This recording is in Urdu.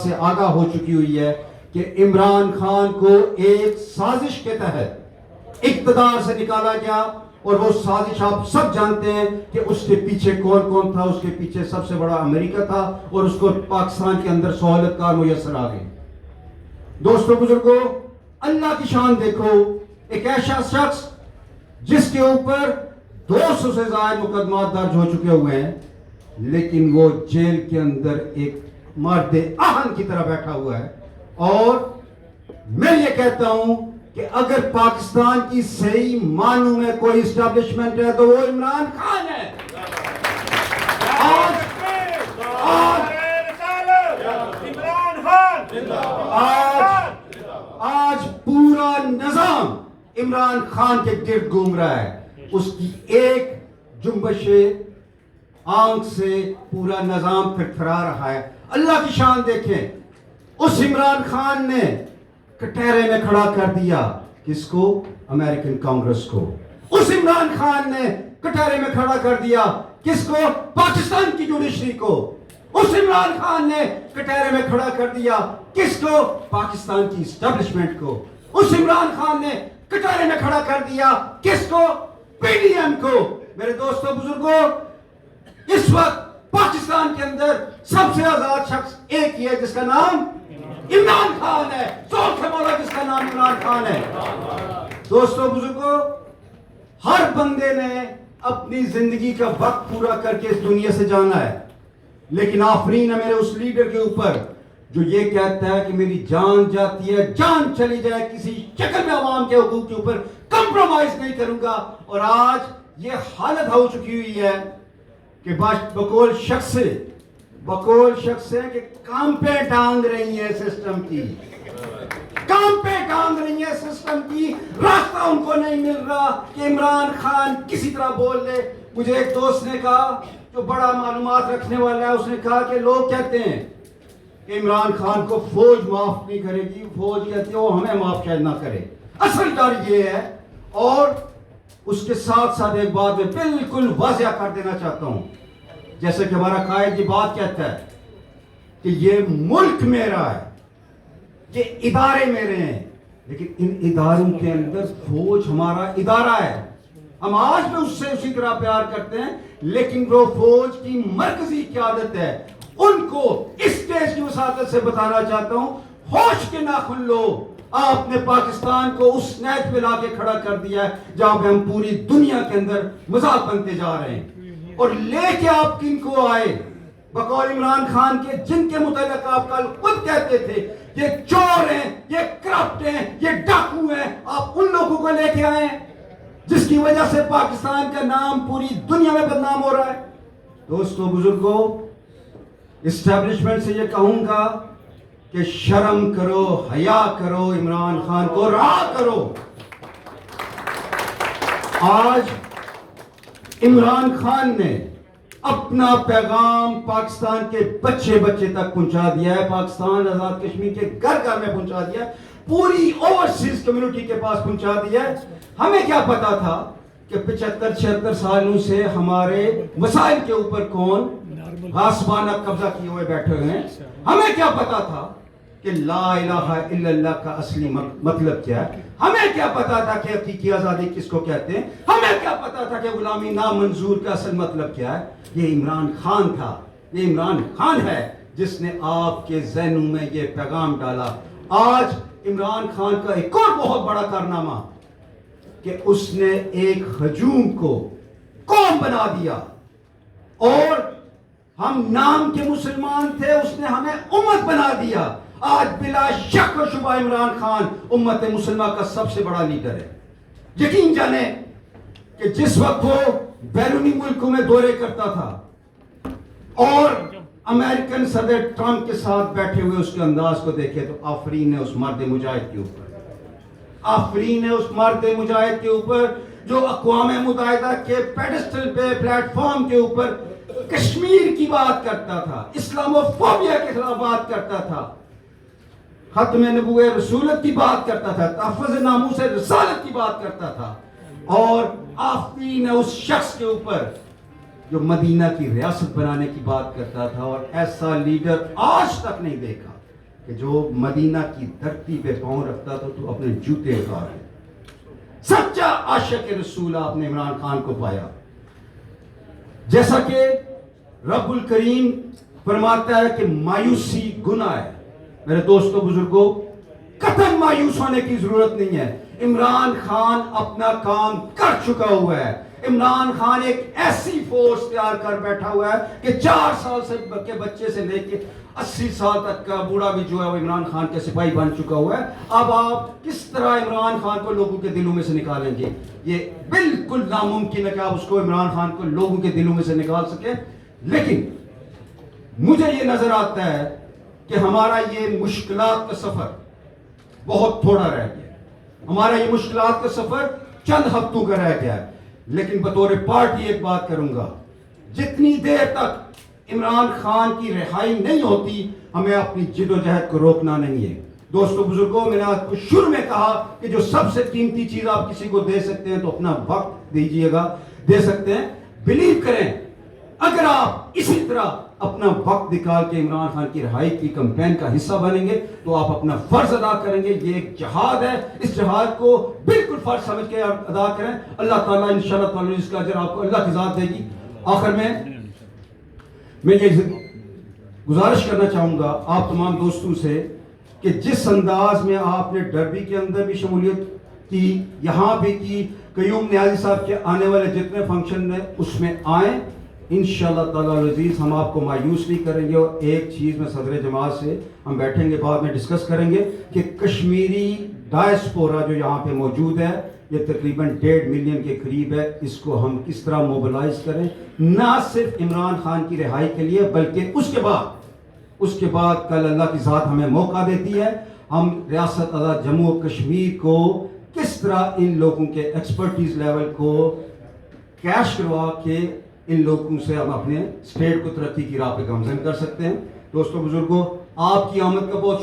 سے آگاہ ہو چکی ہوئی ہے کہ عمران خان کو ایک سازش کے تحت اقتدار سے نکالا گیا، اور وہ سازش آپ سب جانتے ہیں کہ اس کے پیچھے کون کون تھا۔ اس کے پیچھے سب سے بڑا امریکہ تھا، اور اس کو پاکستان کے اندر سہولت کار میسر آ گئی۔ دوستو بزرگوں، اللہ کی شان دیکھو، ایک ایسا شخص جس کے اوپر 200 سے زائد مقدمات درج ہو چکے ہوئے ہیں، لیکن وہ جیل کے اندر ایک مرد آہن کی طرح بیٹھا ہوا ہے۔ اور میں یہ کہتا ہوں کہ اگر پاکستان کی صحیح معنوں میں کوئی اسٹیبلشمنٹ ہے تو وہ عمران خان ہے۔ آج پورا نظام عمران خان کے گرد گھوم رہا ہے۔ اس کی ایک جنبش آنکھ سے پورا نظام پھرپھرا رہا ہے۔ اللہ کی شان دیکھیں، اس عمران خان نے کٹہرے میں کھڑا کر دیا کس کو؟ امریکن کانگریس کو۔ اس عمران خان نے کٹہرے میں کھڑا کر دیا کس کو؟ پاکستان کی جوڈیشری کو۔ اس عمران خان نے کٹہرے میں کھڑا کر دیا کس کو؟ پاکستان کی اسٹیبلشمنٹ کو۔ اس عمران خان نے کٹہرے میں کھڑا کر دیا کس کو؟ پی ڈی ایم کو۔ میرے دوستو بزرگوں، اس وقت پاکستان کے اندر سب سے آزاد شخص ایک ہی ہے جس کا نام عمران خان ہے۔ زور سے بولا جس کا نام عمران خان ہے۔ دوستو بزرگوں، ہر بندے نے اپنی زندگی کا وقت پورا کر کے اس دنیا سے جانا ہے، لیکن آفرین ہے میرے اس لیڈر کے اوپر جو یہ کہتا ہے کہ میری جان جاتی ہے، جان چلی جائے، کسی شکل میں عوام کے حقوق کے اوپر کمپرومائز نہیں کروں گا۔ اور آج یہ حالت ہو چکی ہوئی ہے کہ بقول شخص ہے کہ کام پہ ٹانگ رہی ہے سسٹم کی، کام پہ ٹانگ رہی ہے سسٹم کی۔ راستہ ان کو نہیں مل رہا کہ عمران خان کسی طرح بول لے۔ مجھے ایک دوست نے کہا جو بڑا معلومات رکھنے والا ہے، اس نے کہا کہ لوگ کہتے ہیں کہ عمران خان کو فوج معاف نہیں کرے گی، فوج کہتی ہے وہ ہمیں معاف شاید نہ کرے۔ اصل ڈر یہ ہے، اور اس کے ساتھ ساتھ ایک بات میں بالکل واضح کر دینا چاہتا ہوں، جیسے کہ ہمارا قائد یہ بات کہتا ہے کہ یہ ملک میرا ہے، یہ ادارے میرے ہیں، لیکن ان اداروں کے اندر فوج ہمارا ادارہ ہے۔ ہم آج بھی اس سے اسی طرح پیار کرتے ہیں، لیکن وہ فوج کی مرکزی قیادت ہے۔ ان کو اس اسٹیج کی وساطت سے بتانا چاہتا ہوں، ہوش کے ناخن لو۔ آپ نے پاکستان کو اس نیت پہ لا کے کھڑا کر دیا ہے جہاں پہ ہم پوری دنیا کے اندر مذاق بنتے جا رہے ہیں، اور لے کے آپ کن کو آئے؟ بقول عمران خان کے، جن کے متعلق آپ کل خود کہتے تھے یہ چور ہیں، یہ کرپٹ ہیں، یہ ڈاکو ہیں، آپ ان لوگوں کو لے کے آئے جس کی وجہ سے پاکستان کا نام پوری دنیا میں بدنام ہو رہا ہے۔ دوستو بزرگوں، اسٹیبلشمنٹ سے یہ کہوں گا کہ شرم کرو، حیا کرو، عمران خان کو رہا کرو۔ آج عمران خان نے اپنا پیغام پاکستان کے بچے تک پہنچا دیا ہے، پاکستان آزاد کشمیر کے گھر گھر میں پہنچا دیا ہے، پوری اوورسیز کمیونٹی کے پاس پہنچا دیا ہے۔ ہمیں کیا پتا تھا کہ 75-76 سالوں سے ہمارے مسائل کے اوپر کون غاصبانہ قبضہ کیے ہوئے بیٹھے ہوئے ہیں؟ ہمیں کیا پتا تھا کہ لا الہ الا اللہ کا اصلی مطلب کیا ہے؟ ہمیں کیا پتا تھا کہ حقیقی آزادی کس کو کہتے ہیں؟ ہمیں کیا پتا تھا کہ غلامی نامنظور کا اصل مطلب کیا ہے؟ یہ عمران خان تھا، یہ عمران خان ہے جس نے آپ کے ذہنوں میں یہ پیغام ڈالا۔ آج عمران خان کا ایک اور بہت بڑا کارنامہ کہ اس نے ایک ہجوم کو قوم بنا دیا، اور ہم نام کے مسلمان تھے، اس نے ہمیں امت بنا دیا۔ آج بلا شک و شبہ عمران خان امت مسلمہ کا سب سے بڑا لیڈر ہے۔ یقین جانیں کہ جس وقت وہ بیرونی ملکوں میں دورے کرتا تھا اور امریکن صدر ٹرمپ کے ساتھ بیٹھے ہوئے اس کے انداز کو دیکھے تو آفرین ہے اس مرد مجاہد کے اوپر، آفرین ہے اس مرد مجاہد کے اوپر جو اقوام متحدہ کے پیڈسٹل پہ، پلیٹ فارم کے اوپر کشمیر کی بات کرتا تھا، اسلام و فوبیا کے خلاف بات کرتا تھا، ختم نبوت رسولت کی بات کرتا تھا، تحفظ ناموس رسالت کی بات کرتا تھا، اور آفرین ہے اس شخص کے اوپر جو مدینہ کی ریاست بنانے کی بات کرتا تھا، اور ایسا لیڈر آج تک نہیں دیکھا۔ کہ جو مدینہ کی دھرتی پہ پاؤں رکھتا تھا تو اپنے جوتے اتار دے. سچا عاشق رسول آپ نے عمران خان کو پایا. جیسا کہ رب الکریم فرماتا ہے کہ مایوسی گناہ ہے. میرے دوستو بزرگوں، قطعاً مایوس ہونے کی ضرورت نہیں ہے. عمران خان اپنا کام کر چکا ہوا ہے. عمران خان ایک ایسی فورس تیار کر بیٹھا ہوا ہے کہ 4 سال سے کے بچے سے لے کے 80 سال تک کا بوڑھا بھی جو ہے وہ عمران خان کے سپاہی بن چکا ہوا ہے. اب آپ کس طرح عمران خان کو لوگوں کے دلوں میں سے نکالیں گے؟ یہ بالکل ناممکن ہے کہ آپ اس کو عمران خان کو لوگوں کے دلوں میں سے نکال سکیں. لیکن مجھے یہ نظر آتا ہے کہ ہمارا یہ مشکلات کا سفر بہت تھوڑا رہ گیا. ہمارا یہ مشکلات کا سفر چند ہفتوں کا رہ گیا ہے. لیکن بطور پارٹی ایک بات کروں گا، جتنی دیر تک عمران خان کی رہائی نہیں ہوتی ہمیں اپنی جد و جہد کو روکنا نہیں ہے. دوستو بزرگوں، میں نے آپ کو شروع میں کہا کہ جو سب سے قیمتی چیز آپ کسی کو دے سکتے ہیں تو اپنا وقت دیجئے گا، دے سکتے ہیں. بلیو کریں، اگر آپ اسی طرح اپنا وقت نکال کے عمران خان کی رہائی کی کمپین کا حصہ بنیں گے تو آپ اپنا فرض ادا کریں گے. یہ ایک جہاد ہے، اس جہاد کو بالکل فرض سمجھ کے ادا کریں. اللہ تعالیٰ انشاءاللہ تعالیٰ اس کا اجر آپ کو اللہ کی ذات دے گی. آخر میں یہ گزارش کرنا چاہوں گا آپ تمام دوستوں سے کہ جس انداز میں آپ نے ڈربی کے اندر بھی شمولیت کی، یہاں بھی کی، قیوم نیازی صاحب کے آنے والے جتنے فنکشن ہیں اس میں آئیں. انشاءاللہ تعالیٰ العزیز ہم آپ کو مایوس نہیں کریں گے. اور ایک چیز میں صدر جماعت سے ہم بیٹھیں گے، بعد میں ڈسکس کریں گے کہ کشمیری ڈائسپورا جو یہاں پہ موجود ہے، یہ تقریباً 1.5 ملین کے قریب ہے، اس کو ہم کس طرح موبلائز کریں، نہ صرف عمران خان کی رہائی کے لیے بلکہ اس کے بعد کل اللہ کی ذات ہمیں موقع دیتی ہے، ہم ریاست جموں و کشمیر کو کس طرح ان لوگوں کے ایکسپرٹیز لیول کو کیش کروا کے ان لوگوں سے ہم اپنے اسٹیٹ کو ترقی کی راہ پہ گامزن کر سکتے ہیں. دوستو بزرگوں، آپ کی آمد کا بہت شکریہ.